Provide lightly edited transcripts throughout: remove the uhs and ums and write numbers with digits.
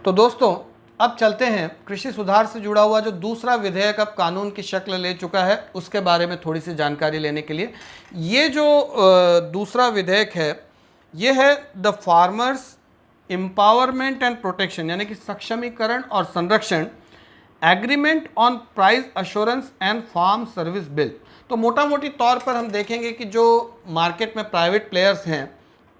तो दोस्तों अब चलते हैं कृषि सुधार से जुड़ा हुआ जो दूसरा विधेयक अब कानून की शक्ल ले चुका है उसके बारे में थोड़ी सी जानकारी लेने के लिए। ये जो दूसरा विधेयक है ये है the farmers empowerment and protection, यानी कि सक्षमीकरण और संरक्षण agreement on price assurance and farm service bill. तो मोटा मोटी तौर पर हम देखेंगे कि जो मार्केट में प्राइवेट प्लेयर्स हैं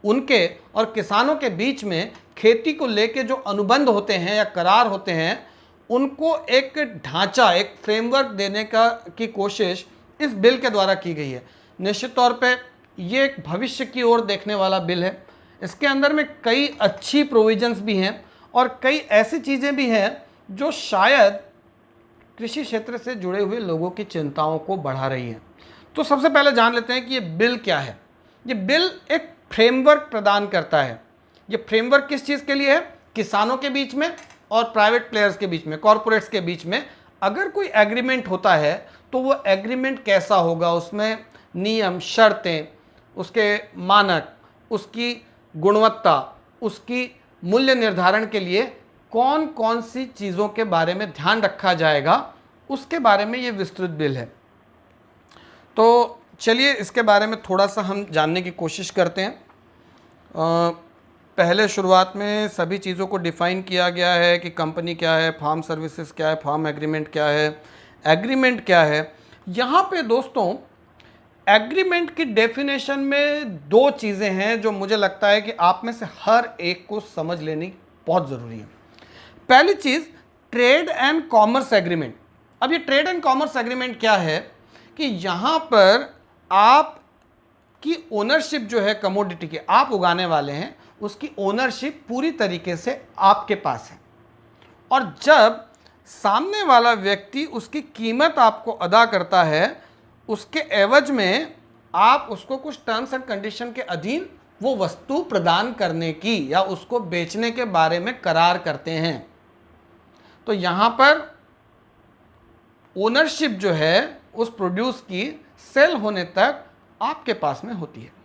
उनके और किसानों के बीच में खेती को लेके जो अनुबंध होते हैं या करार होते हैं उनको एक ढांचा, एक फ्रेमवर्क देने की कोशिश इस बिल के द्वारा की गई है। निश्चित तौर पे ये एक भविष्य की ओर देखने वाला बिल है। इसके अंदर में कई अच्छी प्रोविजंस भी हैं और कई ऐसी चीज़ें भी हैं जो शायद कृषि क्षेत्र से जुड़े हुए लोगों की चिंताओं को बढ़ा रही हैं। तो सबसे पहले जान लेते हैं कि ये बिल क्या है। ये बिल एक फ्रेमवर्क प्रदान करता है। ये फ्रेमवर्क किस चीज़ के लिए है? किसानों के बीच में और प्राइवेट प्लेयर्स के बीच में, कॉरपोरेट्स के बीच में अगर कोई एग्रीमेंट होता है तो वो एग्रीमेंट कैसा होगा, उसमें नियम, शर्तें, उसके मानक, उसकी गुणवत्ता, उसकी मूल्य निर्धारण के लिए कौन कौन सी चीज़ों के बारे में ध्यान रखा जाएगा, उसके बारे में ये विस्तृत बिल है। तो चलिए इसके बारे में थोड़ा सा हम जानने की कोशिश करते हैं। पहले शुरुआत में सभी चीज़ों को डिफ़ाइन किया गया है कि कंपनी क्या है, फार्म सर्विसेज क्या है, फार्म एग्रीमेंट क्या है, एग्रीमेंट क्या है। यहाँ पे दोस्तों एग्रीमेंट की डेफिनेशन में दो चीज़ें हैं जो मुझे लगता है कि आप में से हर एक को समझ लेनी बहुत ज़रूरी है। पहली चीज़ ट्रेड एंड कॉमर्स एग्रीमेंट। अब ये ट्रेड एंड कॉमर्स एग्रीमेंट क्या है कि यहाँ पर आपकी ओनरशिप जो है कमोडिटी की, आप उगाने वाले हैं, उसकी ओनरशिप पूरी तरीके से आपके पास है और जब सामने वाला व्यक्ति उसकी कीमत आपको अदा करता है उसके एवज में आप उसको कुछ टर्म्स एंड कंडीशन के अधीन वो वस्तु प्रदान करने की या उसको बेचने के बारे में करार करते हैं। तो यहाँ पर ओनरशिप जो है उस प्रोड्यूस की सेल होने तक आपके पास में होती है।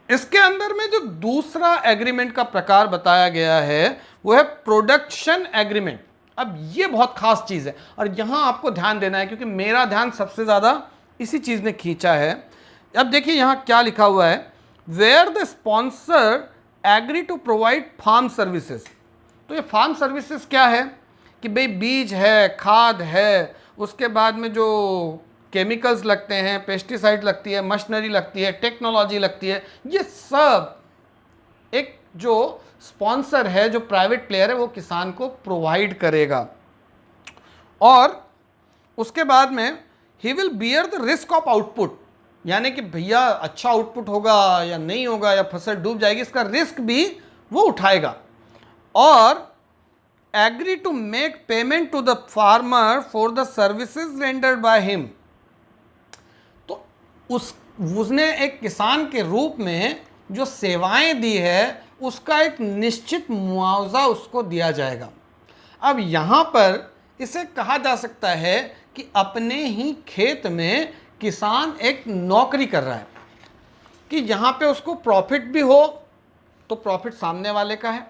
इसके अंदर में जो दूसरा एग्रीमेंट का प्रकार बताया गया है वो है प्रोडक्शन एग्रीमेंट। अब ये बहुत खास चीज़ है और यहाँ आपको ध्यान देना है क्योंकि मेरा ध्यान सबसे ज़्यादा इसी चीज़ ने खींचा है। अब देखिए यहाँ क्या लिखा हुआ है, where the sponsor agree to provide farm services. तो ये फार्म सर्विसेज क्या है कि भाई बीज है, खाद है, उसके बाद में जो केमिकल्स लगते हैं, पेस्टिसाइड लगती है, मशीनरी लगती है, टेक्नोलॉजी लगती है, ये सब एक जो स्पॉन्सर है, जो प्राइवेट प्लेयर है, वो किसान को प्रोवाइड करेगा। और उसके बाद में he will bear the risk of output, यानी कि भैया अच्छा आउटपुट होगा या नहीं होगा या फसल डूब जाएगी, इसका रिस्क भी वो उठाएगा। और agree to make payment to the farmer for the services rendered by him. तो उसने एक किसान के रूप में जो सेवाएं दी है उसका एक निश्चित मुआवजा उसको दिया जाएगा। अब यहाँ पर इसे कहा जा सकता है कि अपने ही खेत में किसान एक नौकरी कर रहा है कि यहाँ पे उसको प्रॉफिट भी हो तो प्रॉफिट सामने वाले का है,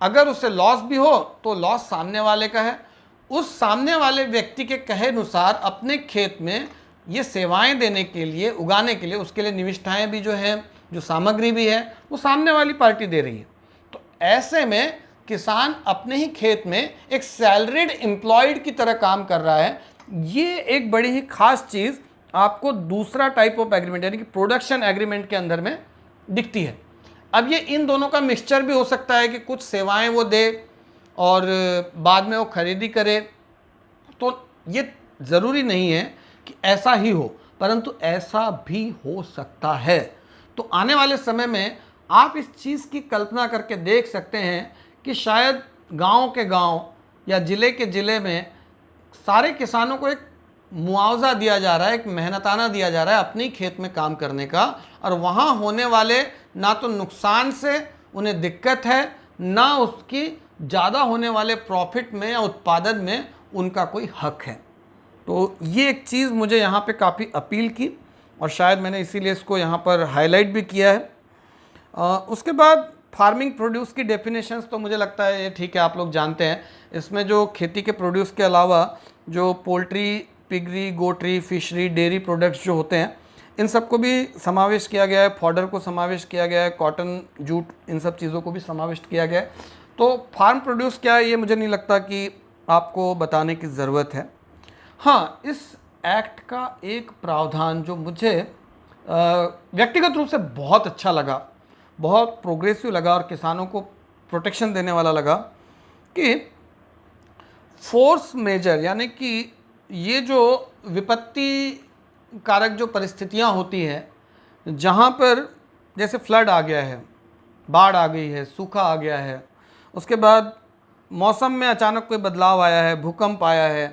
अगर उसे लॉस भी हो तो लॉस सामने वाले का है। उस सामने वाले व्यक्ति के कहे अनुसार अपने खेत में ये सेवाएं देने के लिए, उगाने के लिए, उसके लिए निविष्ठाएं भी जो हैं, जो सामग्री भी है, वो सामने वाली पार्टी दे रही है। तो ऐसे में किसान अपने ही खेत में एक सैलरीड एम्प्लॉयड की तरह काम कर रहा है। ये एक बड़ी ही खास चीज़ आपको दूसरा टाइप ऑफ एग्रीमेंट यानी कि प्रोडक्शन एग्रीमेंट के अंदर में दिखती है। अब ये इन दोनों का मिक्सचर भी हो सकता है कि कुछ सेवाएं वो दे और बाद में वो खरीदी करे, तो ये ज़रूरी नहीं है कि ऐसा ही हो, परंतु ऐसा भी हो सकता है। तो आने वाले समय में आप इस चीज़ की कल्पना करके देख सकते हैं कि शायद गांव के गांव या ज़िले के ज़िले में सारे किसानों को एक मुआवजा दिया जा रहा है, एक मेहनताना दिया जा रहा है अपने ही खेत में काम करने का, और वहाँ होने वाले ना तो नुकसान से उन्हें दिक्कत है, ना उसकी ज़्यादा होने वाले प्रॉफिट में या उत्पादन में उनका कोई हक है। तो ये एक चीज़ मुझे यहाँ पे काफ़ी अपील की और शायद मैंने इसीलिए इसको यहाँ पर हाईलाइट भी किया है। उसके बाद फार्मिंग प्रोड्यूस की डेफिनेशंस तो मुझे लगता है ये ठीक है, आप लोग जानते हैं। इसमें जो खेती के प्रोड्यूस के अलावा जो poultry, piggery, goatry, fishery, dairy products जो होते हैं, इन सब को भी समावेश किया गया है, फॉडर को समावेश किया गया है, कॉटन, जूट, इन सब चीज़ों को भी समावेश किया गया है। तो फार्म प्रोड्यूस क्या है ये मुझे नहीं लगता कि आपको बताने की ज़रूरत है। हाँ, इस एक्ट का एक प्रावधान जो मुझे व्यक्तिगत रूप से बहुत अच्छा लगा, बहुत प्रोग्रेसिव लगा और किसानों को प्रोटेक्शन देने वाला लगा, कि फोर्स मेजर, यानी कि ये जो विपत्ति कारक जो परिस्थितियां होती हैं, जहां पर जैसे फ्लड आ गया है, बाढ़ आ गई है, सूखा आ गया है, उसके बाद मौसम में अचानक कोई बदलाव आया है, भूकंप आया है,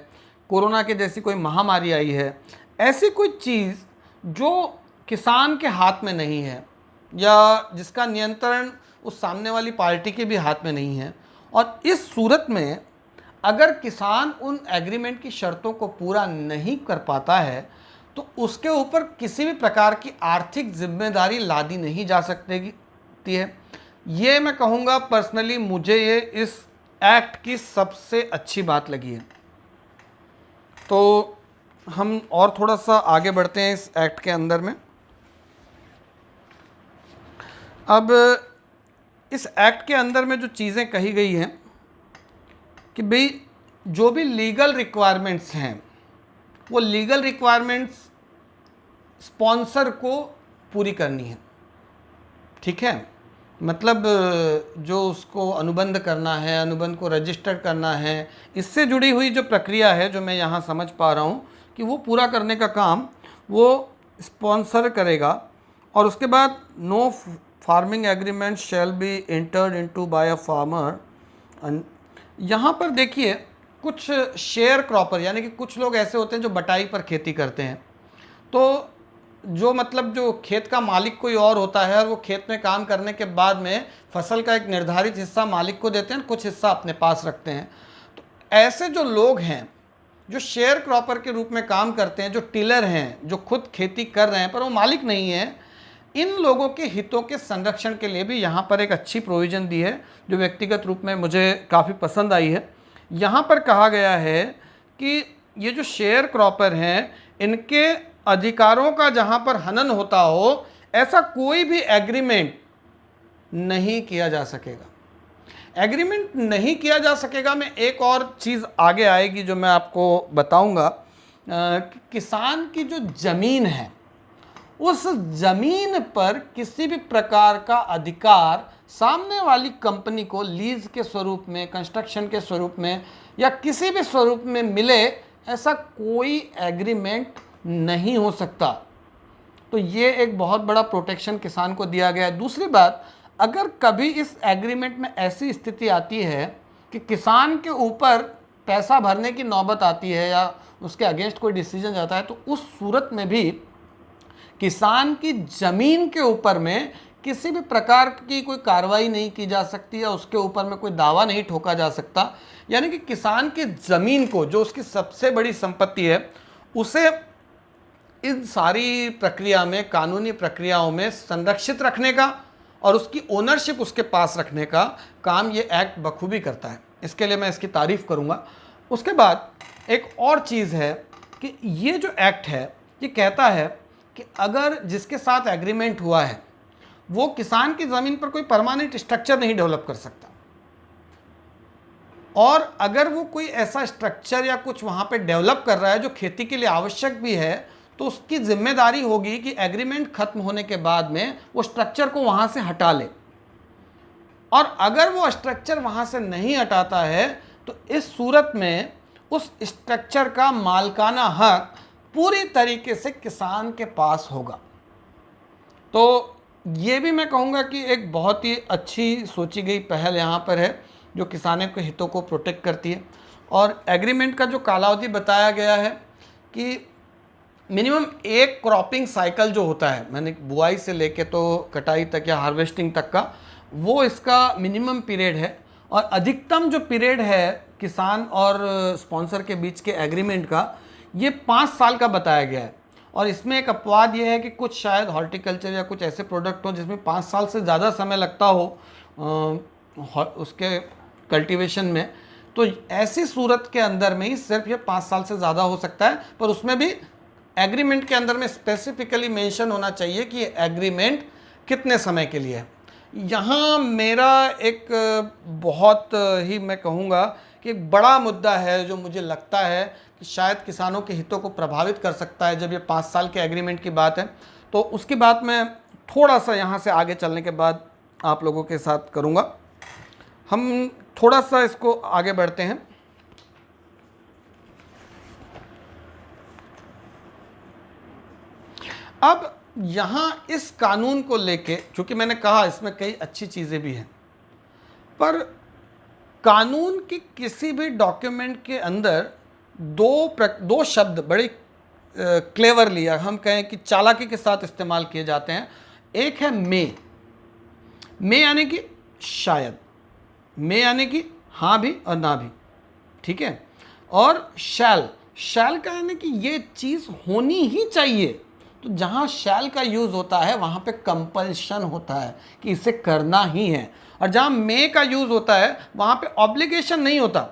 कोरोना के जैसी कोई महामारी आई है, ऐसी कोई चीज़ जो किसान के हाथ में नहीं है या जिसका नियंत्रण उस सामने वाली पार्टी के भी हाथ में नहीं है, और इस सूरत में अगर किसान उन एग्रीमेंट की शर्तों को पूरा नहीं कर पाता है तो उसके ऊपर किसी भी प्रकार की आर्थिक जिम्मेदारी लादी नहीं जा सकती है। ये मैं कहूँगा पर्सनली, मुझे ये इस एक्ट की सबसे अच्छी बात लगी है। तो हम और थोड़ा सा आगे बढ़ते हैं इस एक्ट के अंदर में। अब इस एक्ट के अंदर में जो चीज़ें कही गई हैं कि भाई जो भी लीगल रिक्वायरमेंट्स हैं, वो लीगल रिक्वायरमेंट्स स्पॉन्सर को पूरी करनी है। ठीक है, मतलब जो उसको अनुबंध करना है, अनुबंध को रजिस्टर करना है, इससे जुड़ी हुई जो प्रक्रिया है, जो मैं यहाँ समझ पा रहा हूँ कि वो पूरा करने का काम वो स्पॉन्सर करेगा। और उसके बाद no farming agreement shall be entered into by a farmer. यहाँ पर देखिए, कुछ शेयर क्रॉपर, यानी कि कुछ लोग ऐसे होते हैं जो बटाई पर खेती करते हैं, तो जो मतलब जो खेत का मालिक कोई और होता है और वो खेत में काम करने के बाद में फसल का एक निर्धारित हिस्सा मालिक को देते हैं, कुछ हिस्सा अपने पास रखते हैं। तो ऐसे जो लोग हैं जो शेयर क्रॉपर के रूप में काम करते हैं, जो टिलर हैं, जो खुद खेती कर रहे हैं पर वो मालिक नहीं है, इन लोगों के हितों के संरक्षण के लिए भी यहाँ पर एक अच्छी प्रोविज़न दी है जो व्यक्तिगत रूप में मुझे काफ़ी पसंद आई है। यहाँ पर कहा गया है कि ये जो शेयर क्रॉपर हैं, इनके अधिकारों का जहाँ पर हनन होता हो, ऐसा कोई भी एग्रीमेंट नहीं किया जा सकेगा। एग्रीमेंट नहीं किया जा सकेगा में एक और चीज़ आगे आएगी जो मैं आपको बताऊंगा। किसान की जो ज़मीन है, उस ज़मीन पर किसी भी प्रकार का अधिकार सामने वाली कंपनी को लीज के स्वरूप में, कंस्ट्रक्शन के स्वरूप में या किसी भी स्वरूप में मिले, ऐसा कोई एग्रीमेंट नहीं हो सकता। तो ये एक बहुत बड़ा प्रोटेक्शन किसान को दिया गया है। दूसरी बात, अगर कभी इस एग्रीमेंट में ऐसी स्थिति आती है कि किसान के ऊपर पैसा भरने की नौबत आती है या उसके अगेंस्ट कोई डिसीजन जाता है, तो उस सूरत में भी किसान की ज़मीन के ऊपर में किसी भी प्रकार की कोई कार्रवाई नहीं की जा सकती या उसके ऊपर में कोई दावा नहीं ठोका जा सकता। यानी कि किसान की ज़मीन को, जो उसकी सबसे बड़ी संपत्ति है, उसे इन सारी प्रक्रिया में, कानूनी प्रक्रियाओं में संरक्षित रखने का और उसकी ओनरशिप उसके पास रखने का काम ये एक्ट बखूबी करता है। इसके लिए मैं इसकी तारीफ़ करूँगा। उसके बाद एक और चीज़ है कि ये जो एक्ट है, ये कहता है कि अगर जिसके साथ एग्रीमेंट हुआ है वो किसान की ज़मीन पर कोई परमानेंट स्ट्रक्चर नहीं डेवलप कर सकता, और अगर वो कोई ऐसा स्ट्रक्चर या कुछ वहाँ पे डेवलप कर रहा है जो खेती के लिए आवश्यक भी है, तो उसकी जिम्मेदारी होगी कि एग्रीमेंट खत्म होने के बाद में वो स्ट्रक्चर को वहाँ से हटा ले। और अगर वो स्ट्रक्चर वहाँ से नहीं हटाता है तो इस सूरत में उस स्ट्रक्चर का मालिकाना हक पूरी तरीके से किसान के पास होगा। तो ये भी मैं कहूँगा कि एक बहुत ही अच्छी सोची गई पहल यहाँ पर है जो किसानों के हितों को प्रोटेक्ट करती है। और एग्रीमेंट का जो कालावधि बताया गया है कि मिनिमम एक क्रॉपिंग साइकिल जो होता है, मैंने बुआई से लेके तो कटाई तक या हार्वेस्टिंग तक का, वो इसका मिनिमम पीरियड है। और अधिकतम जो पीरियड है किसान और स्पॉन्सर के बीच के एग्रीमेंट का, ये 5 साल का बताया गया है। और इसमें एक अपवाद ये है कि कुछ शायद हॉर्टिकल्चर या कुछ ऐसे प्रोडक्ट हों जिसमें 5 साल से ज़्यादा समय लगता हो, उसके कल्टीवेशन में, तो ऐसी सूरत के अंदर में ही सिर्फ ये 5 साल से ज़्यादा हो सकता है। पर उसमें भी एग्रीमेंट के अंदर में स्पेसिफिकली मेंशन होना चाहिए कि ये एग्रीमेंट कितने समय के लिए है। यहाँ मेरा एक बहुत ही मैं कहूँगा कि एक बड़ा मुद्दा है जो मुझे लगता है कि शायद किसानों के हितों को प्रभावित कर सकता है जब ये 5 साल के एग्रीमेंट की बात है। तो उसकी बात मैं थोड़ा सा यहाँ से आगे चलने के बाद आप लोगों के साथ करूँगा। हम थोड़ा सा इसको आगे बढ़ते हैं। अब यहाँ इस कानून को लेके, क्योंकि मैंने कहा इसमें कई अच्छी चीज़ें भी हैं, पर कानून की किसी भी डॉक्यूमेंट के अंदर दो शब्द बड़े क्लेवरली, हम कहें कि चालाकी के साथ इस्तेमाल किए जाते हैं। एक है मे यानी कि शायद, मे यानी कि हाँ भी और ना भी, ठीक है, और शैल का यानी कि ये चीज़ होनी ही चाहिए। तो जहाँ शैल का यूज़ होता है वहाँ पे कंपल्शन होता है कि इसे करना ही है, और जहाँ मे का यूज़ होता है वहाँ पे ऑब्लिगेशन नहीं होता,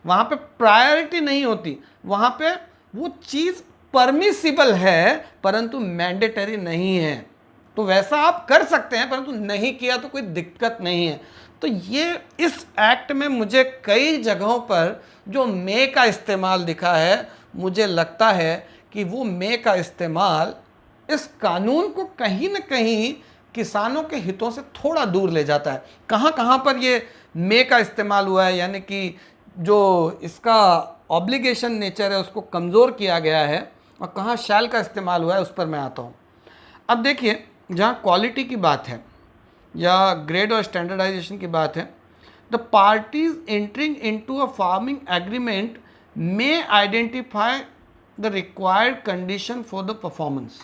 वहाँ पे प्रायोरिटी नहीं होती, वहाँ पे वो चीज़ परमिसिबल है परंतु मैंडेटरी नहीं है। तो वैसा आप कर सकते हैं परंतु नहीं किया तो कोई दिक्कत नहीं है। तो ये इस एक्ट में मुझे कई जगहों पर जो मे का इस्तेमाल दिखा है, मुझे लगता है कि वो मे का इस्तेमाल इस कानून को कहीं ना कहीं किसानों के हितों से थोड़ा दूर ले जाता है। कहाँ कहाँ पर ये मे का इस्तेमाल हुआ है, यानी कि जो इसका ऑब्लिगेशन नेचर है उसको कमज़ोर किया गया है, और कहाँ शैल का इस्तेमाल हुआ है उस पर मैं आता हूँ। अब देखिए, जहाँ क्वालिटी की बात है या ग्रेड और स्टैंडर्डाइजेशन की बात है, the parties entering into a farming agreement may identify the required condition for the performance.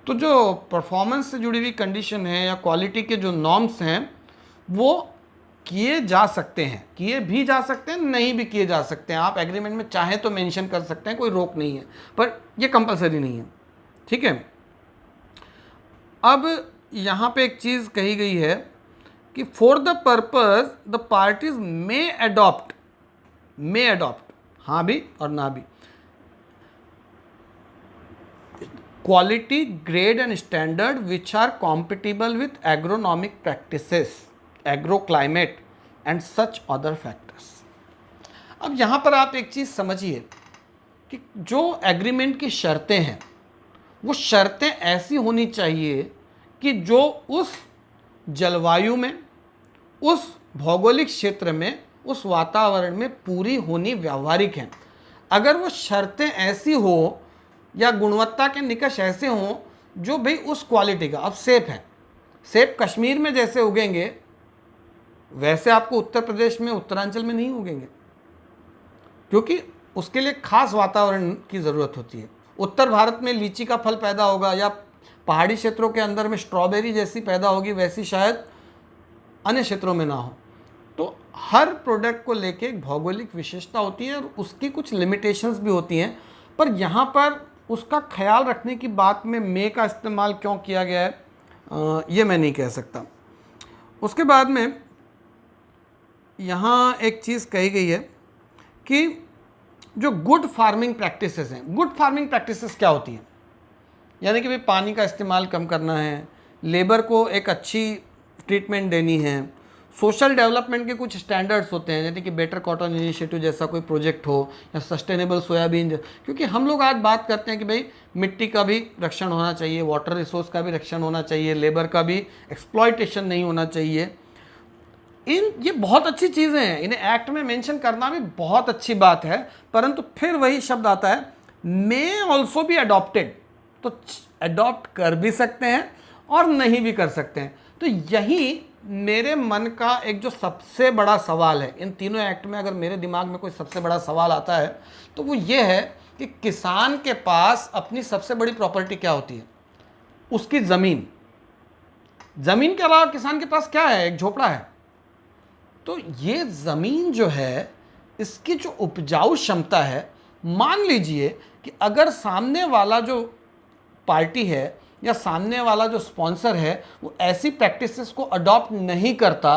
तो जो परफॉर्मेंस से जुड़ी हुई कंडीशन है या क्वालिटी के जो नॉर्म्स हैं वो किए जा सकते हैं, किए भी जा सकते हैं, नहीं भी किए जा सकते हैं। आप एग्रीमेंट में चाहें तो मेंशन कर सकते हैं, कोई रोक नहीं है, पर ये कंपलसरी नहीं है, ठीक है। अब यहाँ पे एक चीज़ कही गई है कि for the purpose the parties may adopt, हाँ भी और ना भी, quality, grade and standard which are compatible with agronomic practices, agro climate and such other factors. अब यहाँ पर आप एक चीज़ समझिए कि जो एग्रीमेंट की शर्तें हैं वो शर्तें ऐसी होनी चाहिए कि जो उस जलवायु में, उस भौगोलिक क्षेत्र में, उस वातावरण में पूरी होनी व्यावहारिक हैं। अगर वो शर्तें ऐसी हो या गुणवत्ता के निकष ऐसे हों जो भाई उस क्वालिटी का, अब सेब है, सेब कश्मीर में जैसे उगेंगे वैसे आपको उत्तर प्रदेश में, उत्तरांचल में नहीं उगेंगे, क्योंकि उसके लिए खास वातावरण की ज़रूरत होती है। उत्तर भारत में लीची का फल पैदा होगा या पहाड़ी क्षेत्रों के अंदर में स्ट्रॉबेरी जैसी पैदा होगी, वैसी शायद अन्य क्षेत्रों में ना हो। तो हर प्रोडक्ट को लेके एक भौगोलिक विशेषता होती है और उसकी कुछ लिमिटेशंस भी होती हैं, पर यहाँ पर उसका ख्याल रखने की बात में मे का इस्तेमाल क्यों किया गया है ये मैं नहीं कह सकता। उसके बाद में यहाँ एक चीज़ कही गई है कि जो गुड फार्मिंग प्रैक्टिसेस हैं, गुड फार्मिंग प्रैक्टिसेस क्या होती हैं, यानी कि भाई पानी का इस्तेमाल कम करना है, लेबर को एक अच्छी ट्रीटमेंट देनी है, सोशल डेवलपमेंट के कुछ स्टैंडर्ड्स होते हैं, जैसे कि बेटर कॉटन इनिशिएटिव जैसा कोई प्रोजेक्ट हो या सस्टेनेबल सोयाबीन, क्योंकि हम लोग आज बात करते हैं कि भाई मिट्टी का भी रक्षण होना चाहिए, वाटर रिसोर्स का भी रक्षण होना चाहिए, लेबर का भी एक्सप्लॉयटेशन नहीं होना चाहिए। ये बहुत अच्छी चीज़ें हैं, इन्हें एक्ट में मेंशन करना भी बहुत अच्छी बात है, परंतु फिर वही शब्द आता है मे ऑल्सो बी अडॉप्टेड। तो अडॉप्ट कर भी सकते हैं और नहीं भी कर सकते हैं। तो यही मेरे मन का एक जो सबसे बड़ा सवाल है, इन तीनों एक्ट में अगर मेरे दिमाग में कोई सबसे बड़ा सवाल आता है तो वो ये है कि किसान के पास अपनी सबसे बड़ी प्रॉपर्टी क्या होती है, उसकी ज़मीन। ज़मीन के अलावा किसान के पास क्या है, एक झोपड़ा है। तो ये ज़मीन जो है, इसकी जो उपजाऊ क्षमता है, मान लीजिए कि अगर सामने वाला जो पार्टी है या सामने वाला जो स्पॉन्सर है वो ऐसी प्रैक्टिसेस को अडॉप्ट नहीं करता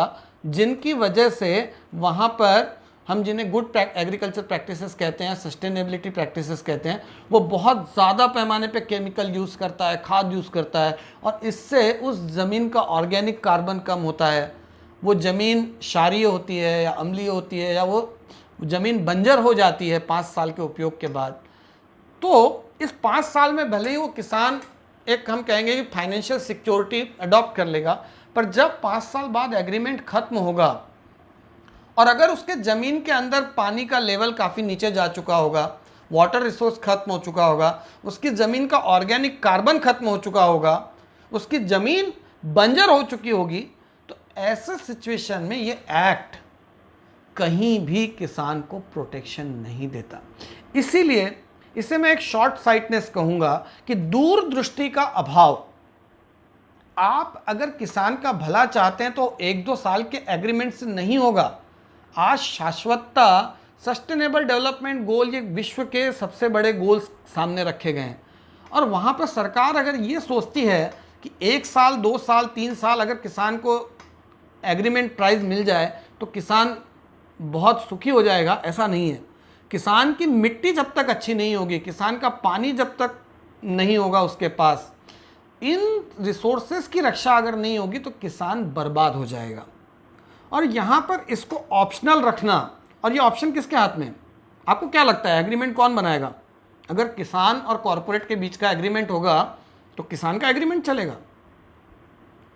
जिनकी वजह से वहाँ पर हम जिन्हें गुड एग्रीकल्चर प्रैक्टिसेस कहते हैं, सस्टेनेबिलिटी प्रैक्टिसेस कहते हैं, वो बहुत ज़्यादा पैमाने पे केमिकल यूज़ करता है, खाद यूज़ करता है, और इससे उस ज़मीन का ऑर्गेनिक कार्बन कम होता है, वो ज़मीन क्षारीय होती है या अम्लीय होती है, या वो ज़मीन बंजर हो जाती है 5 साल के उपयोग के बाद। तो इस 5 साल में भले ही वो किसान एक हम कहेंगे कि फाइनेंशियल सिक्योरिटी अडॉप्ट कर लेगा, पर जब 5 साल बाद एग्रीमेंट ख़त्म होगा और अगर उसके ज़मीन के अंदर पानी का लेवल काफ़ी नीचे जा चुका होगा, वाटर रिसोर्स खत्म हो चुका होगा, उसकी ज़मीन का ऑर्गेनिक कार्बन खत्म हो चुका होगा, उसकी ज़मीन बंजर हो चुकी होगी, तो ऐसे सिचुएशन में ये एक्ट कहीं भी किसान को प्रोटेक्शन नहीं देता। इसीलिए इसे मैं एक शॉर्ट साइटनेस कहूँगा कि दूरदृष्टि का अभाव। आप अगर किसान का भला चाहते हैं तो 1-2 साल के एग्रीमेंट से नहीं होगा। आज शाश्वतता, सस्टेनेबल डेवलपमेंट गोल, ये विश्व के सबसे बड़े गोल्स सामने रखे गए हैं, और वहाँ पर सरकार अगर ये सोचती है कि 1 साल, 2 साल, 3 साल अगर किसान को एग्रीमेंट प्राइस मिल जाए तो किसान बहुत सुखी हो जाएगा, ऐसा नहीं है। किसान की मिट्टी जब तक अच्छी नहीं होगी, किसान का पानी जब तक नहीं होगा उसके पास, इन रिसोर्सेज की रक्षा अगर नहीं होगी तो किसान बर्बाद हो जाएगा। और यहाँ पर इसको ऑप्शनल रखना, और ये ऑप्शन किसके हाथ में है? आपको क्या लगता है एग्रीमेंट कौन बनाएगा? अगर किसान और कॉरपोरेट के बीच का एग्रीमेंट होगा तो किसान का एग्रीमेंट चलेगा।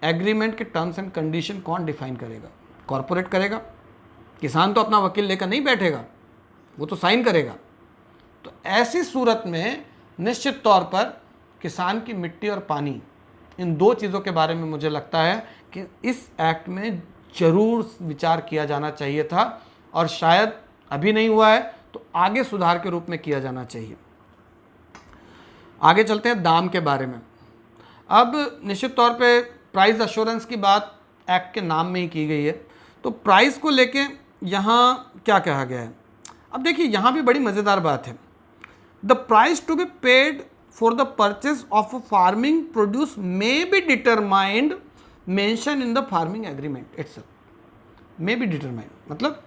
एग्रीमेंट के टर्म्स एंड कंडीशन कौन डिफाइन करेगा? कॉरपोरेट करेगा। किसान तो अपना वकील लेकर नहीं बैठेगा, वो तो साइन करेगा। तो ऐसी सूरत में निश्चित तौर पर किसान की मिट्टी और पानी, इन 2 चीज़ों के बारे में मुझे लगता है कि इस एक्ट में ज़रूर विचार किया जाना चाहिए था, और शायद अभी नहीं हुआ है तो आगे सुधार के रूप में किया जाना चाहिए। आगे चलते हैं दाम के बारे में। अब निश्चित तौर पे प्राइस अश्योरेंस की बात एक्ट के नाम में ही की गई है, तो प्राइस को लेके यहाँ क्या कहा गया है? अब देखिए यहाँ भी बड़ी मज़ेदार बात है। The price to be paid for the purchase of a farming produce may be determined mention in the farming agreement itself. May be determined मतलब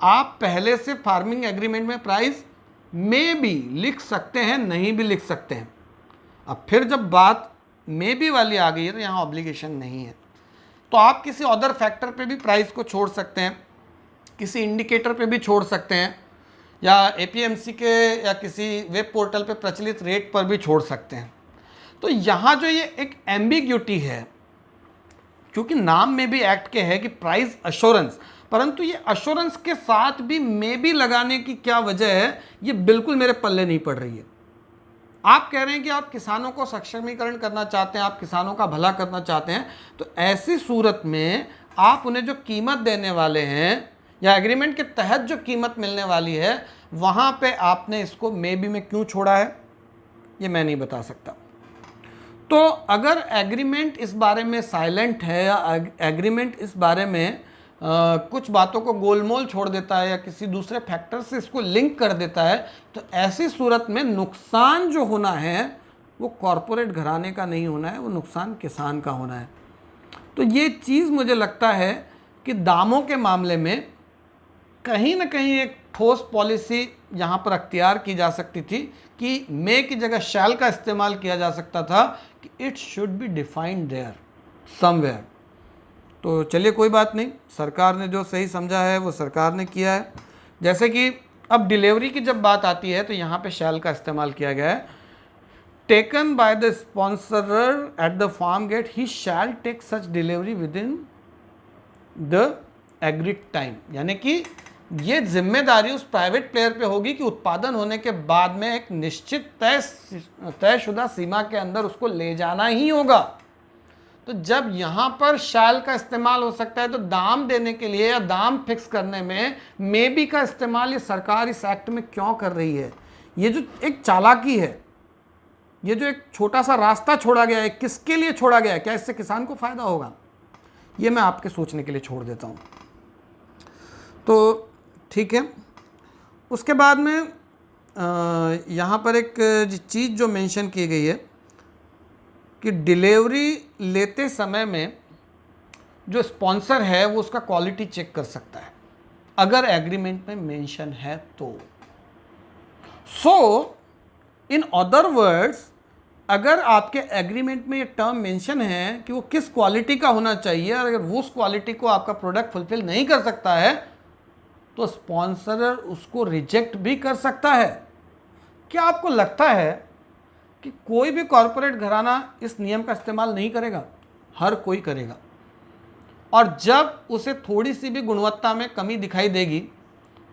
आप पहले से फार्मिंग एग्रीमेंट में प्राइस मे बी लिख सकते हैं, नहीं भी लिख सकते हैं। अब फिर जब बात मे बी वाली आ गई है तो यहाँ ऑब्लिगेशन नहीं है, तो आप किसी अदर फैक्टर पे भी प्राइस को छोड़ सकते हैं, किसी इंडिकेटर पे भी छोड़ सकते हैं, या एपीएमसी के या किसी वेब पोर्टल पे प्रचलित रेट पर भी छोड़ सकते हैं। तो यहाँ जो ये एक एम्बिग्यूटी है, क्योंकि नाम में भी एक्ट के है कि प्राइस अश्योरेंस, परंतु ये अश्योरेंस के साथ भी मे बी लगाने की क्या वजह है, ये बिल्कुल मेरे पल्ले नहीं पड़ रही है। आप कह रहे हैं कि आप किसानों को सक्षमीकरण करना चाहते हैं, आप किसानों का भला करना चाहते हैं, तो ऐसी सूरत में आप उन्हें जो कीमत देने वाले हैं या एग्रीमेंट के तहत जो कीमत मिलने वाली है, वहाँ पे आपने इसको मे बी में क्यों छोड़ा है, ये मैं नहीं बता सकता। तो अगर एग्रीमेंट इस बारे में साइलेंट है या एग्रीमेंट इस बारे में कुछ बातों को गोलमोल छोड़ देता है या किसी दूसरे फैक्टर से इसको लिंक कर देता है, तो ऐसी सूरत में नुकसान जो होना है वो कॉरपोरेट घराने का नहीं होना है, वो नुकसान किसान का होना है। तो ये चीज़ मुझे लगता है कि दामों के मामले में कहीं ना कहीं एक ठोस पॉलिसी यहाँ पर अख्तियार की जा सकती थी कि मे की जगह शैल का इस्तेमाल किया जा सकता था कि it should be defined there somewhere. तो चलिए कोई बात नहीं, सरकार ने जो सही समझा है वो सरकार ने किया है। जैसे कि अब डिलीवरी की जब बात आती है तो यहाँ पे शैल का इस्तेमाल किया गया है। Taken by the sponsorer at the farm gate he shall take such delivery within the agreed time, यानी कि ये जिम्मेदारी उस प्राइवेट प्लेयर पे होगी कि उत्पादन होने के बाद में एक निश्चित तयशुदा सीमा के अंदर उसको ले जाना ही होगा। तो जब यहाँ पर शैल का इस्तेमाल हो सकता है तो दाम देने के लिए या दाम फिक्स करने में मे बी का इस्तेमाल ये सरकार इस एक्ट में क्यों कर रही है? ये जो एक चालाकी है, ये जो एक छोटा सा रास्ता छोड़ा गया है, किसके लिए छोड़ा गया है? क्या इससे किसान को फायदा होगा? ये मैं आपके सोचने के लिए छोड़ देता हूँ। तो ठीक है, उसके बाद में यहाँ पर एक चीज़ जो मेंशन की गई है कि डिलीवरी लेते समय में जो स्पॉन्सर है वो उसका क्वालिटी चेक कर सकता है, अगर एग्रीमेंट में मेंशन है तो। सो इन अदर वर्ड्स, अगर आपके एग्रीमेंट में ये टर्म मेंशन है कि वो किस क्वालिटी का होना चाहिए, और अगर वो उस क्वालिटी को आपका प्रोडक्ट फुलफिल नहीं कर सकता है तो स्पॉन्सर उसको रिजेक्ट भी कर सकता है। क्या आपको लगता है कि कोई भी कॉरपोरेट घराना इस नियम का इस्तेमाल नहीं करेगा? हर कोई करेगा। और जब उसे थोड़ी सी भी गुणवत्ता में कमी दिखाई देगी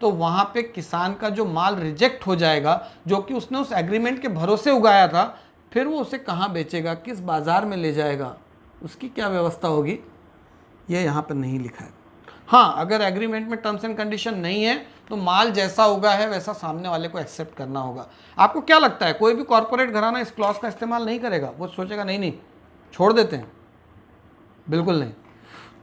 तो वहाँ पे किसान का जो माल रिजेक्ट हो जाएगा, जो कि उसने उस एग्रीमेंट के भरोसे उगाया था, फिर वो उसे कहाँ बेचेगा, किस बाज़ार में ले जाएगा, उसकी क्या व्यवस्था होगी, ये यहाँ पर नहीं लिखा है। हाँ, अगर एग्रीमेंट में टर्म्स एंड कंडीशन नहीं है तो माल जैसा होगा है वैसा सामने वाले को एक्सेप्ट करना होगा। आपको क्या लगता है कोई भी कॉर्पोरेट घराना इस क्लॉज का इस्तेमाल नहीं करेगा? वो सोचेगा नहीं नहीं छोड़ देते हैं? बिल्कुल नहीं।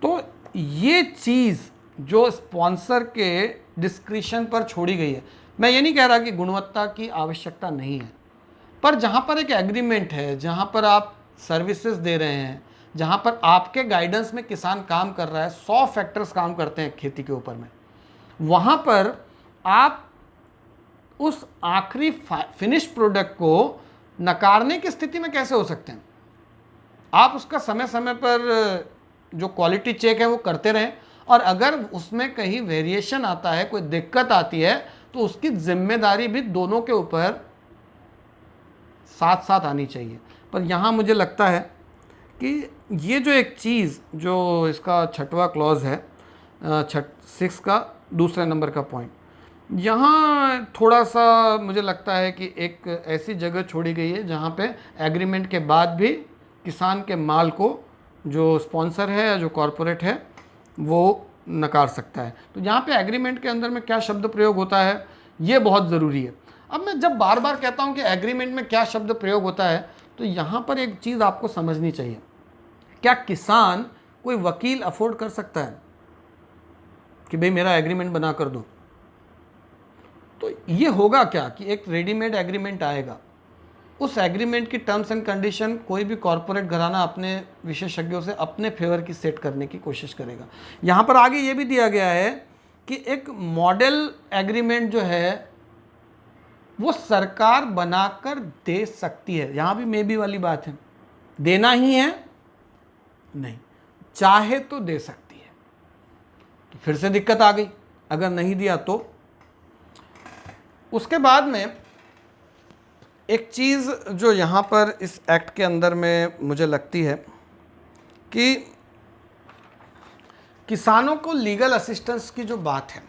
तो ये चीज़ जो स्पॉन्सर के डिस्क्रिशन पर छोड़ी गई है, मैं ये नहीं कह रहा कि गुणवत्ता की आवश्यकता नहीं है, पर जहाँ पर एक एग्रीमेंट है, जहाँ पर आप सर्विसेज दे रहे हैं, जहाँ पर आपके गाइडेंस में किसान काम कर रहा है, 100 फैक्टर्स काम करते हैं खेती के ऊपर में, वहाँ पर आप उस आखिरी फिनिश प्रोडक्ट को नकारने की स्थिति में कैसे हो सकते हैं? आप उसका समय समय पर जो क्वालिटी चेक है वो करते रहें, और अगर उसमें कहीं वेरिएशन आता है, कोई दिक्कत आती है, तो उसकी जिम्मेदारी भी दोनों के ऊपर साथ साथ आनी चाहिए। पर यहाँ मुझे लगता है कि ये जो एक चीज़ जो इसका 6वां क्लॉज है, 6 का दूसरे नंबर का पॉइंट, यहाँ थोड़ा सा मुझे लगता है कि एक ऐसी जगह छोड़ी गई है जहाँ पे एग्रीमेंट के बाद भी किसान के माल को जो स्पॉन्सर है या जो कॉरपोरेट है वो नकार सकता है। तो यहाँ पे एग्रीमेंट के अंदर में क्या शब्द प्रयोग होता है ये बहुत ज़रूरी है। अब मैं जब बार बार कहता हूँ कि एग्रीमेंट में क्या शब्द प्रयोग होता है, तो यहाँ पर एक चीज़ आपको समझनी चाहिए। क्या किसान कोई वकील अफोर्ड कर सकता है कि भाई मेरा एग्रीमेंट बना कर दो? तो ये होगा क्या कि एक रेडीमेड एग्रीमेंट आएगा, उस एग्रीमेंट की टर्म्स एंड कंडीशन कोई भी कॉरपोरेट घराना अपने विशेषज्ञों से अपने फेवर की सेट करने की कोशिश करेगा। यहाँ पर आगे ये भी दिया गया है कि एक मॉडल एग्रीमेंट जो है वो सरकार बनाकर दे सकती है। यहाँ भी मे बी वाली बात है, देना ही है नहीं, चाहे तो दे सकती है। तो फिर से दिक्कत आ गई, अगर नहीं दिया तो। उसके बाद में एक चीज़ जो यहाँ पर इस एक्ट के अंदर में मुझे लगती है कि किसानों को लीगल असिस्टेंस की जो बात है,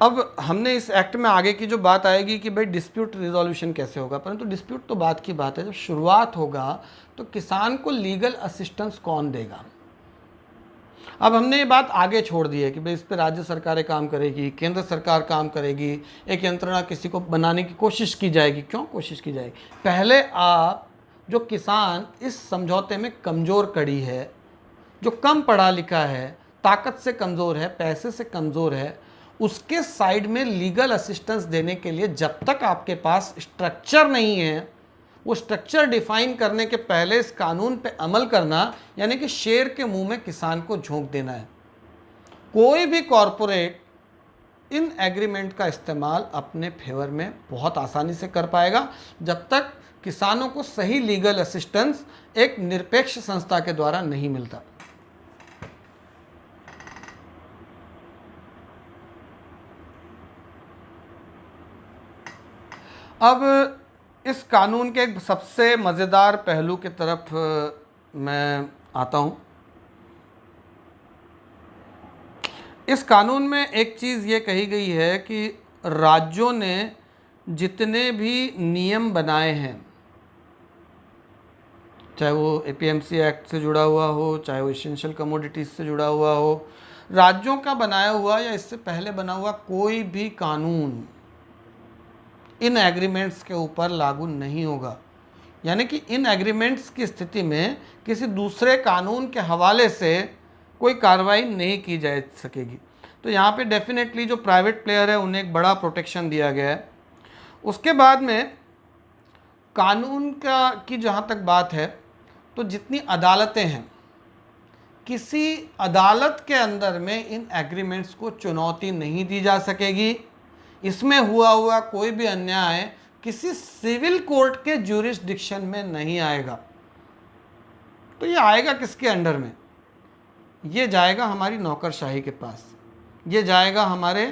अब हमने इस एक्ट में आगे की जो बात आएगी कि भाई डिस्प्यूट रिजोल्यूशन कैसे होगा, परंतु डिस्प्यूट तो बात की बात है, जब शुरुआत होगा तो किसान को लीगल असिस्टेंस कौन देगा? अब हमने ये बात आगे छोड़ दी है कि भाई इस पर राज्य सरकारें काम करेगी, केंद्र सरकार काम करेगी, एक यंत्रणा किसी को बनाने की कोशिश की जाएगी। क्यों कोशिश की जाएगी? पहले आप जो किसान इस समझौते में कमज़ोर कड़ी है, जो कम पढ़ा लिखा है, ताकत से कमज़ोर है, पैसे से कमज़ोर है, उसके साइड में लीगल असिस्टेंस देने के लिए जब तक आपके पास स्ट्रक्चर नहीं है, वो स्ट्रक्चर डिफाइन करने के पहले इस कानून पे अमल करना, यानी कि शेर के मुंह में किसान को झोंक देना है। कोई भी कॉरपोरेट इन एग्रीमेंट का इस्तेमाल अपने फेवर में बहुत आसानी से कर पाएगा जब तक किसानों को सही लीगल असिस्टेंस एक निरपेक्ष संस्था के द्वारा नहीं मिलता। अब इस कानून के एक सबसे मज़ेदार पहलू की तरफ मैं आता हूँ। इस कानून में एक चीज़ ये कही गई है कि राज्यों ने जितने भी नियम बनाए हैं, चाहे वो एपीएमसी एक्ट से जुड़ा हुआ हो, चाहे वो एसेंशियल कमोडिटीज़ से जुड़ा हुआ हो, राज्यों का बनाया हुआ या इससे पहले बना हुआ कोई भी कानून इन एग्रीमेंट्स के ऊपर लागू नहीं होगा। यानी कि इन एग्रीमेंट्स की स्थिति में किसी दूसरे कानून के हवाले से कोई कार्रवाई नहीं की जा सकेगी। तो यहाँ पे डेफिनेटली जो प्राइवेट प्लेयर है उन्हें एक बड़ा प्रोटेक्शन दिया गया है। उसके बाद में कानून का की जहाँ तक बात है, तो जितनी अदालतें हैं, किसी अदालत के अंदर में इन एग्रीमेंट्स को चुनौती नहीं दी जा सकेगी। इसमें हुआ कोई भी अन्याय किसी सिविल कोर्ट के ज्यूरिसडिक्शन में नहीं आएगा। तो ये आएगा किसके अंडर में? ये जाएगा हमारी नौकरशाही के पास, ये जाएगा हमारे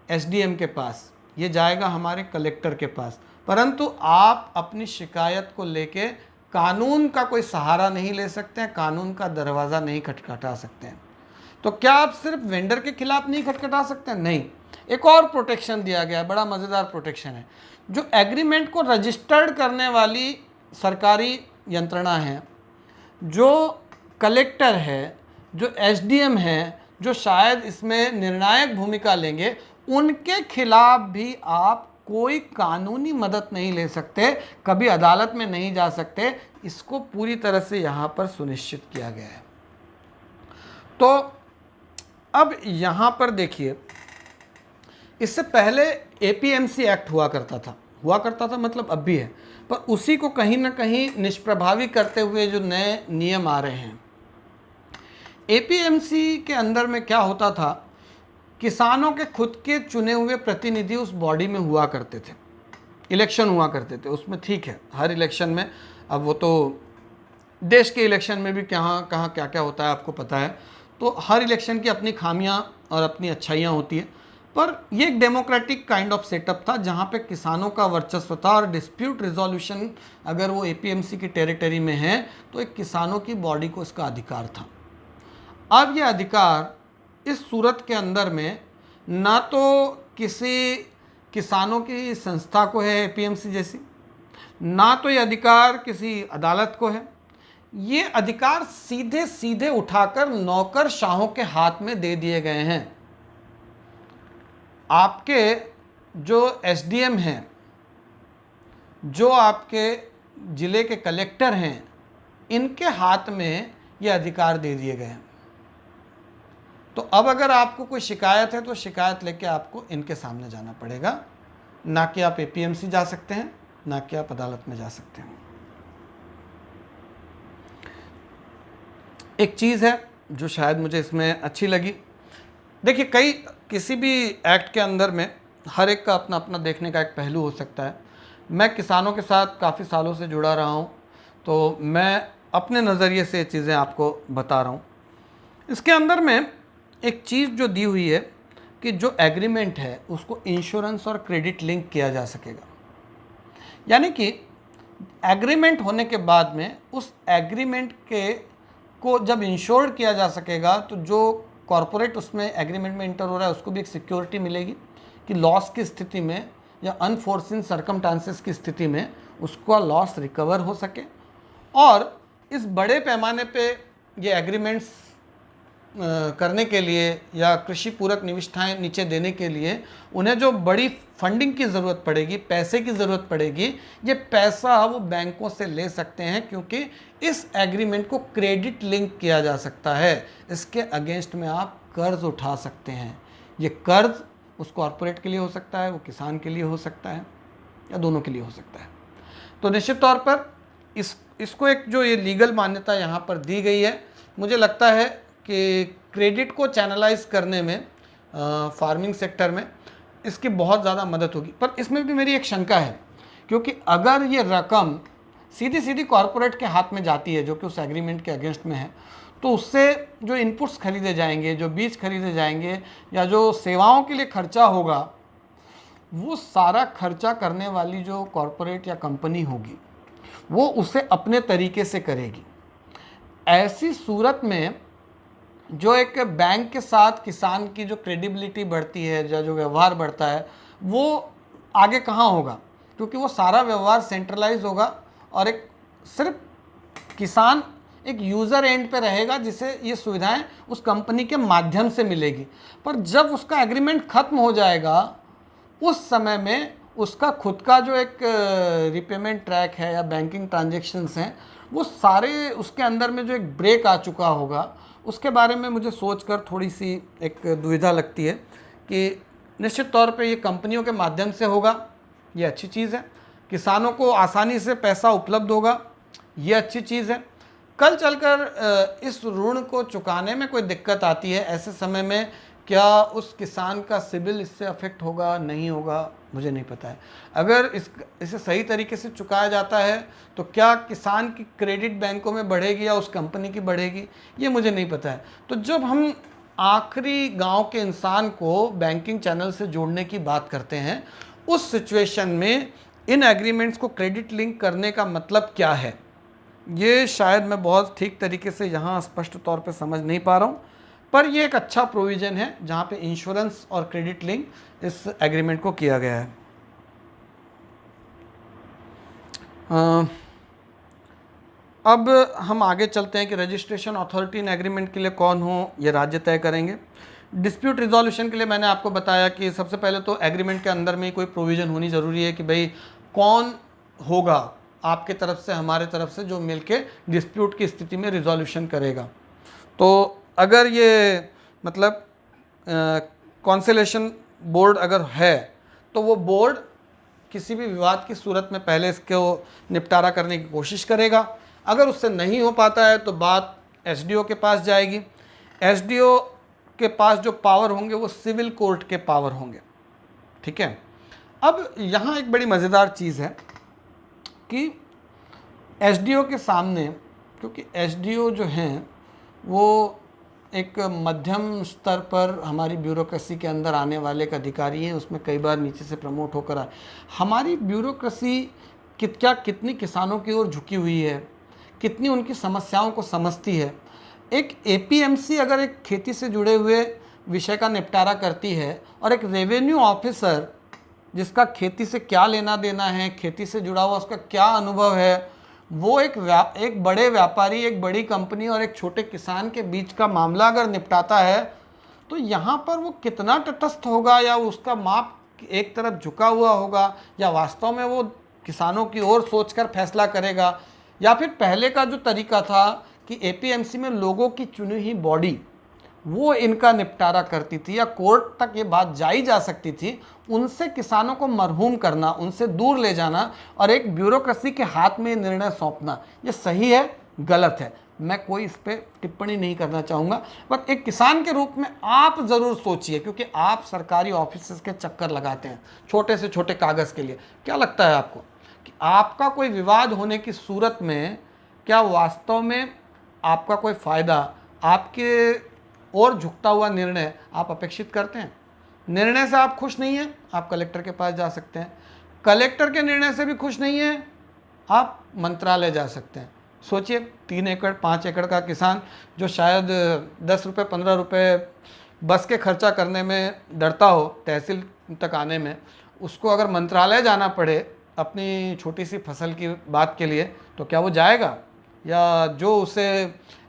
एसडीएम के पास, ये जाएगा हमारे कलेक्टर के पास। परंतु आप अपनी शिकायत को लेके कानून का कोई सहारा नहीं ले सकते हैं, कानून का दरवाज़ा नहीं खटखटा सकते हैं। तो क्या आप सिर्फ वेंडर के खिलाफ नहीं खटखटा सकते हैं? नहीं, एक और प्रोटेक्शन दिया गया है, बड़ा मज़ेदार प्रोटेक्शन है। जो एग्रीमेंट को रजिस्टर्ड करने वाली सरकारी यंत्रणा है, जो कलेक्टर है, जो एसडीएम है, जो शायद इसमें निर्णायक भूमिका लेंगे, उनके खिलाफ भी आप कोई कानूनी मदद नहीं ले सकते, कभी अदालत में नहीं जा सकते। इसको पूरी तरह से यहाँ पर सुनिश्चित किया गया है। तो अब यहाँ पर देखिए, इससे पहले एपीएमसी एक्ट हुआ करता था मतलब अब भी है, पर उसी को कहीं ना कहीं निष्प्रभावी करते हुए जो नए नियम आ रहे हैं। एपीएमसी के अंदर में क्या होता था, किसानों के खुद के चुने हुए प्रतिनिधि उस बॉडी में हुआ करते थे, इलेक्शन हुआ करते थे उसमें। ठीक है, हर इलेक्शन में, अब वो तो देश के इलेक्शन में भी कहाँ क्या क्या होता है आपको पता है, तो हर इलेक्शन की अपनी खामियां और अपनी अच्छाइयाँ होती है। पर ये एक डेमोक्रेटिक काइंड ऑफ सेटअप था जहाँ पे किसानों का वर्चस्व था, और डिस्प्यूट रिजोल्यूशन अगर वो एपीएमसी की टेरिटरी में है तो एक किसानों की बॉडी को इसका अधिकार था। अब ये अधिकार इस सूरत के अंदर में ना तो किसी किसानों की संस्था को है एपीएमसी जैसी, ना तो ये अधिकार किसी अदालत को है। ये अधिकार सीधे सीधे उठाकर नौकरशाहों के हाथ में दे दिए गए हैं। आपके जो एसडीएम हैं, जो आपके ज़िले के कलेक्टर हैं, इनके हाथ में ये अधिकार दे दिए गए हैं। तो अब अगर आपको कोई शिकायत है तो शिकायत लेके आपको इनके सामने जाना पड़ेगा, ना कि आप एपीएमसी जा सकते हैं, ना कि आप अदालत में जा सकते हैं। एक चीज़ है जो शायद मुझे इसमें अच्छी लगी। देखिए, किसी भी एक्ट के अंदर में हर एक का अपना अपना देखने का एक पहलू हो सकता है। मैं किसानों के साथ काफ़ी सालों से जुड़ा रहा हूँ, तो मैं अपने नज़रिए से चीज़ें आपको बता रहा हूँ। इसके अंदर में एक चीज़ जो दी हुई है कि जो एग्रीमेंट है उसको इंश्योरेंस और क्रेडिट लिंक किया जा सकेगा। यानी कि एग्रीमेंट होने के बाद में उस एग्रीमेंट को जब इंश्योर्ड किया जा सकेगा, तो जो कॉरपोरेट उसमें एग्रीमेंट में इंटर हो रहा है उसको भी एक सिक्योरिटी मिलेगी कि लॉस की स्थिति में या अनफोर्सिन सर्कमस्टांसेस की स्थिति में उसका लॉस रिकवर हो सके। और इस बड़े पैमाने पे ये एग्रीमेंट्स करने के लिए या कृषि पूरक निविष्ठाएं नीचे देने के लिए उन्हें जो बड़ी फंडिंग की ज़रूरत पड़ेगी, पैसे की ज़रूरत पड़ेगी, ये पैसा वो बैंकों से ले सकते हैं, क्योंकि इस एग्रीमेंट को क्रेडिट लिंक किया जा सकता है। इसके अगेंस्ट में आप कर्ज उठा सकते हैं। ये कर्ज उस कॉरपोरेट के लिए हो सकता है, वो किसान के लिए हो सकता है, या दोनों के लिए हो सकता है। तो निश्चित तौर पर इसको एक जो ये लीगल मान्यता यहाँ पर दी गई है, मुझे लगता है कि क्रेडिट को चैनलाइज करने में फार्मिंग सेक्टर में इसकी बहुत ज़्यादा मदद होगी। पर इसमें भी मेरी एक शंका है, क्योंकि अगर ये रकम सीधी सीधी कॉरपोरेट के हाथ में जाती है जो कि उस एग्रीमेंट के अगेंस्ट में है, तो उससे जो इनपुट्स खरीदे जाएंगे, जो बीज खरीदे जाएंगे, या जो सेवाओं के लिए खर्चा होगा, वो सारा खर्चा करने वाली जो कॉरपोरेट या कंपनी होगी वो उसे अपने तरीके से करेगी। ऐसी सूरत में जो एक बैंक के साथ किसान की जो क्रेडिबिलिटी बढ़ती है या जो व्यवहार बढ़ता है, वो आगे कहाँ होगा, क्योंकि वो सारा व्यवहार सेंट्रलाइज होगा और एक सिर्फ किसान एक यूज़र एंड पे रहेगा जिसे ये सुविधाएं उस कंपनी के माध्यम से मिलेगी। पर जब उसका एग्रीमेंट ख़त्म हो जाएगा, उस समय में उसका खुद का जो एक रिपेमेंट ट्रैक है या बैंकिंग ट्रांजेक्शन्स हैं, वो सारे उसके अंदर में जो एक ब्रेक आ चुका होगा, उसके बारे में मुझे सोचकर थोड़ी सी एक दुविधा लगती है कि निश्चित तौर पे ये कंपनियों के माध्यम से होगा, ये अच्छी चीज़ है, किसानों को आसानी से पैसा उपलब्ध होगा, ये अच्छी चीज़ है। कल चलकर इस ऋण को चुकाने में कोई दिक्कत आती है, ऐसे समय में क्या उस किसान का सिबिल इससे अफेक्ट होगा, नहीं होगा, मुझे नहीं पता है। अगर इसे सही तरीके से चुकाया जाता है तो क्या किसान की क्रेडिट बैंकों में बढ़ेगी या उस कंपनी की बढ़ेगी, ये मुझे नहीं पता है। तो जब हम आखिरी गांव के इंसान को बैंकिंग चैनल से जोड़ने की बात करते हैं, उस सिचुएशन में इन एग्रीमेंट्स को क्रेडिट लिंक करने का मतलब क्या है, ये शायद मैं बहुत ठीक तरीके से यहाँ स्पष्ट तौर पे समझ नहीं पा रहा हूँ, पर ये एक अच्छा प्रोविज़न है जहाँ पे इंश्योरेंस और क्रेडिट लिंक इस एग्रीमेंट को किया गया है। अब हम आगे चलते हैं कि रजिस्ट्रेशन अथॉरिटी इन एग्रीमेंट के लिए कौन हो, ये राज्य तय करेंगे। डिस्प्यूट रिजोल्यूशन के लिए मैंने आपको बताया कि सबसे पहले तो एग्रीमेंट के अंदर में ही कोई प्रोविज़न होनी ज़रूरी है कि भाई कौन होगा आपके तरफ से हमारे तरफ से जो मिलके डिस्प्यूट की स्थिति में रिजोल्यूशन करेगा। तो अगर ये मतलब कॉन्सिलेशन बोर्ड अगर है तो वो बोर्ड किसी भी विवाद की सूरत में पहले इसको निपटारा करने की कोशिश करेगा। अगर उससे नहीं हो पाता है तो बात एसडीओ के पास जाएगी। एसडीओ के पास जो पावर होंगे वो सिविल कोर्ट के पावर होंगे, ठीक है। अब यहाँ एक बड़ी मज़ेदार चीज़ है कि एसडीओ के सामने, क्योंकि एसडीओ जो हैं वो एक मध्यम स्तर पर हमारी ब्यूरोक्रेसी के अंदर आने वाले एक अधिकारी हैं, उसमें कई बार नीचे से प्रमोट होकर आए। हमारी ब्यूरोक्रेसी कितनी किसानों की ओर झुकी हुई है, कितनी उनकी समस्याओं को समझती है। एक एपीएमसी अगर एक खेती से जुड़े हुए विषय का निपटारा करती है और एक रेवेन्यू ऑफिसर जिसका खेती से क्या लेना देना है, खेती से जुड़ा हुआ उसका क्या अनुभव है, वो एक बड़े व्यापारी, एक बड़ी कंपनी और एक छोटे किसान के बीच का मामला अगर निपटाता है तो यहाँ पर वो कितना तटस्थ होगा, या उसका माप एक तरफ झुका हुआ होगा, या वास्तव में वो किसानों की ओर सोचकर फैसला करेगा, या फिर पहले का जो तरीका था कि एपीएमसी में लोगों की चुनी हुई बॉडी वो इनका निपटारा करती थी या कोर्ट तक ये बात जाई जा सकती थी, उनसे किसानों को मरहूम करना, उनसे दूर ले जाना और एक ब्यूरोक्रेसी के हाथ में निर्णय सौंपना, ये सही है गलत है, मैं कोई इस पर टिप्पणी नहीं करना चाहूँगा। पर एक किसान के रूप में आप ज़रूर सोचिए, क्योंकि आप सरकारी ऑफिस के चक्कर लगाते हैं छोटे से छोटे कागज़ के लिए। क्या लगता है आपको कि आपका कोई विवाद होने की सूरत में क्या वास्तव में आपका कोई फ़ायदा, आपके और झुकता हुआ निर्णय आप अपेक्षित करते हैं? निर्णय से आप खुश नहीं हैं, आप कलेक्टर के पास जा सकते हैं। कलेक्टर के निर्णय से भी खुश नहीं हैं, आप मंत्रालय जा सकते हैं। सोचिए 3 एकड़ 5 एकड़ का किसान जो शायद 10 रुपये 15 रुपये बस के खर्चा करने में डरता हो तहसील तक आने में, उसको अगर मंत्रालय जाना पड़े अपनी छोटी सी फसल की बात के लिए, तो क्या वो जाएगा? या जो उसे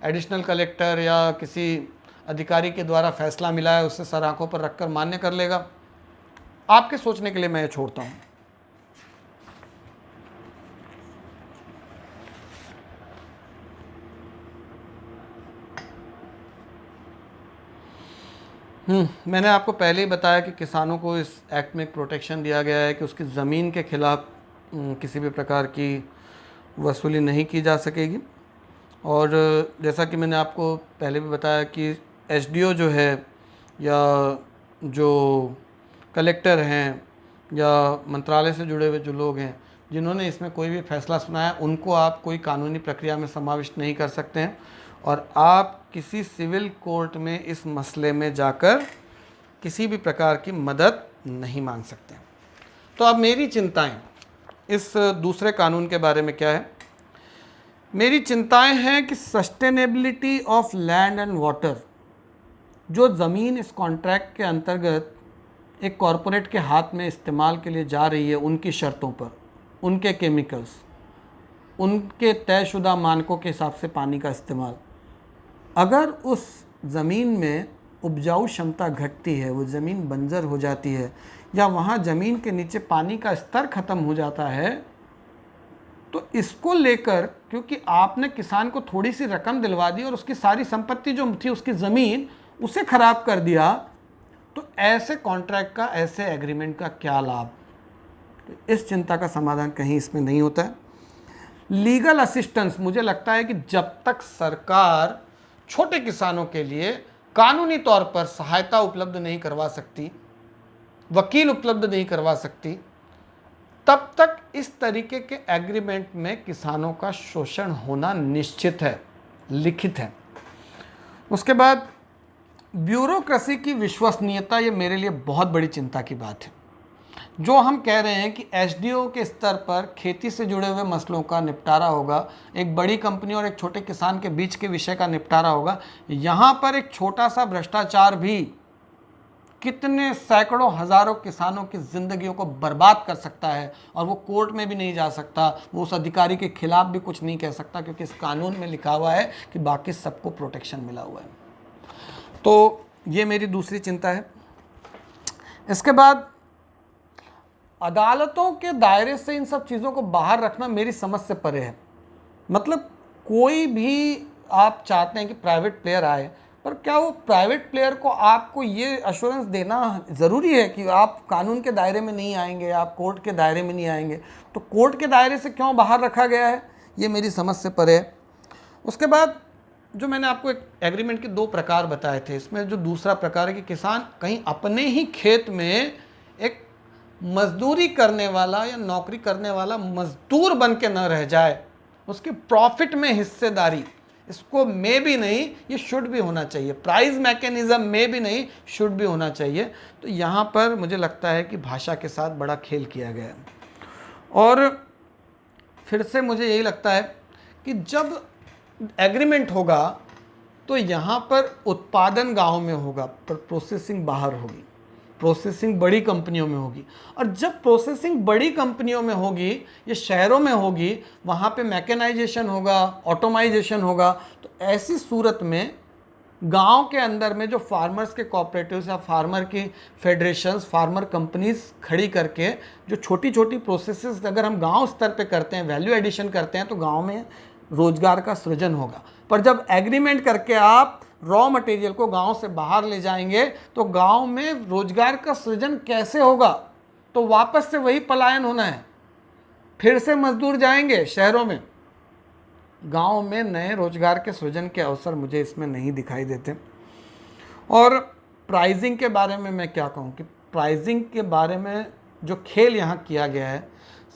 एडिशनल कलेक्टर या किसी अधिकारी के द्वारा फैसला मिला है उससे सर आंखों पर रखकर मान्य कर लेगा? आपके सोचने के लिए मैं ये छोड़ता हूँ। मैंने आपको पहले ही बताया कि किसानों को इस एक्ट में एक प्रोटेक्शन दिया गया है कि उसकी ज़मीन के खिलाफ किसी भी प्रकार की वसूली नहीं की जा सकेगी। और जैसा कि मैंने आपको पहले भी बताया कि एसडीओ जो है या जो कलेक्टर हैं या मंत्रालय से जुड़े हुए जो लोग हैं जिन्होंने इसमें कोई भी फैसला सुनाया, उनको आप कोई कानूनी प्रक्रिया में समाविष्ट नहीं कर सकते हैं और आप किसी सिविल कोर्ट में इस मसले में जाकर किसी भी प्रकार की मदद नहीं मांग सकते। तो अब मेरी चिंताएं इस दूसरे कानून के बारे में क्या है? मेरी चिंताएं हैं कि sustainability of land and water, जो ज़मीन इस कॉन्ट्रैक्ट के अंतर्गत एक कॉरपोरेट के हाथ में इस्तेमाल के लिए जा रही है, उनकी शर्तों पर, उनके केमिकल्स, उनके तयशुदा मानकों के हिसाब से पानी का इस्तेमाल, अगर उस ज़मीन में उपजाऊ क्षमता घटती है, वो ज़मीन बंजर हो जाती है या वहाँ ज़मीन के नीचे पानी का स्तर ख़त्म हो जाता है, तो इसको लेकर, क्योंकि आपने किसान को थोड़ी सी रकम दिलवा दी और उसकी सारी संपत्ति जो थी उसकी ज़मीन उसे ख़राब कर दिया, तो ऐसे कॉन्ट्रैक्ट का, ऐसे एग्रीमेंट का क्या लाभ? इस चिंता का समाधान कहीं इसमें नहीं होता है। लीगल असिस्टेंस, मुझे लगता है कि जब तक सरकार छोटे किसानों के लिए कानूनी तौर पर सहायता उपलब्ध नहीं करवा सकती, वकील उपलब्ध नहीं करवा सकती, तब तक इस तरीके के एग्रीमेंट में किसानों का शोषण होना निश्चित है, लिखित है। उसके बाद ब्यूरोक्रेसी की विश्वसनीयता, ये मेरे लिए बहुत बड़ी चिंता की बात है। जो हम कह रहे हैं कि एसडीओ के स्तर पर खेती से जुड़े हुए मसलों का निपटारा होगा, एक बड़ी कंपनी और एक छोटे किसान के बीच के विषय का निपटारा होगा, यहाँ पर एक छोटा सा भ्रष्टाचार भी कितने सैकड़ों हजारों किसानों की ज़िंदगियों को बर्बाद कर सकता है, और वो कोर्ट में भी नहीं जा सकता, वो उस अधिकारी के खिलाफ भी कुछ नहीं कह सकता, क्योंकि इस कानून में लिखा हुआ है कि बाकी सबको प्रोटेक्शन मिला हुआ है। तो ये मेरी दूसरी चिंता है। इसके बाद अदालतों के दायरे से इन सब चीज़ों को बाहर रखना मेरी समझ से परे है। मतलब कोई भी आप चाहते हैं कि प्राइवेट प्लेयर आए, पर क्या वो प्राइवेट प्लेयर को आपको ये अश्योरेंस देना ज़रूरी है कि आप कानून के दायरे में नहीं आएंगे, आप कोर्ट के दायरे में नहीं आएंगे? तो कोर्ट के दायरे से क्यों बाहर रखा गया है, ये मेरी समझ से परे है। उसके बाद जो मैंने आपको एक एग्रीमेंट के 2 प्रकार बताए थे, इसमें जो दूसरा प्रकार है कि किसान कहीं अपने ही खेत में एक मजदूरी करने वाला या नौकरी करने वाला मजदूर बन के न रह जाए, उसकी प्रॉफिट में हिस्सेदारी, इसको में भी नहीं, ये शुड भी होना चाहिए। प्राइस मैकेनिज्म में भी नहीं, शुड भी होना चाहिए। तो यहाँ पर मुझे लगता है कि भाषा के साथ बड़ा खेल किया गया है। और फिर से मुझे यही लगता है कि जब एग्रीमेंट होगा तो यहाँ पर उत्पादन गांव में होगा, पर प्रोसेसिंग बाहर होगी, प्रोसेसिंग बड़ी कंपनियों में होगी। और जब प्रोसेसिंग बड़ी कंपनियों में होगी, ये शहरों में होगी, वहाँ पे मैकेनाइजेशन होगा, ऑटोमाइजेशन होगा, तो ऐसी सूरत में गांव के अंदर में जो फार्मर्स के कोऑपरेटिव्स या फार्मर की फेडरेशंस, फार्मर कंपनीज खड़ी करके जो छोटी छोटी प्रोसेसेस अगर हम गांव स्तर पे करते हैं, वैल्यू एडिशन करते हैं, तो गांव में रोजगार का सृजन होगा। पर जब एग्रीमेंट करके आप रॉ मटेरियल को गांव से बाहर ले जाएंगे, तो गांव में रोजगार का सृजन कैसे होगा? तो वापस से वही पलायन होना है, फिर से मजदूर जाएंगे शहरों में। गांव में नए रोजगार के सृजन के अवसर मुझे इसमें नहीं दिखाई देते। और प्राइसिंग के बारे में मैं क्या कहूँ कि प्राइसिंग के बारे में जो खेल यहाँ किया गया है,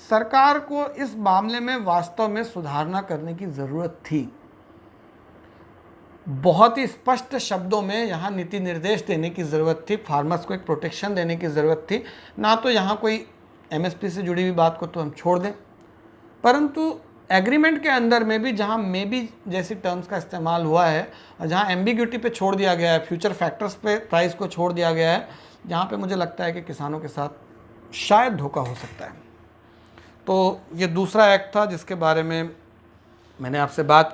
सरकार को इस मामले में वास्तव में सुधारना करने की ज़रूरत थी। बहुत ही स्पष्ट शब्दों में यहाँ नीति निर्देश देने की ज़रूरत थी, फार्मर्स को एक प्रोटेक्शन देने की ज़रूरत थी। ना तो यहाँ कोई एमएसपी से जुड़ी हुई बात को तो हम छोड़ दें, परंतु एग्रीमेंट के अंदर में भी जहाँ मे बी जैसी टर्म्स का इस्तेमाल हुआ है, और जहाँ एम्बिग्यूटी पे छोड़ दिया गया है, फ्यूचर फैक्टर्स पे प्राइस को छोड़ दिया गया है, जहाँ पे मुझे लगता है कि किसानों के साथ शायद धोखा हो सकता है। तो ये दूसरा एक्ट था जिसके बारे में मैंने आपसे बात की।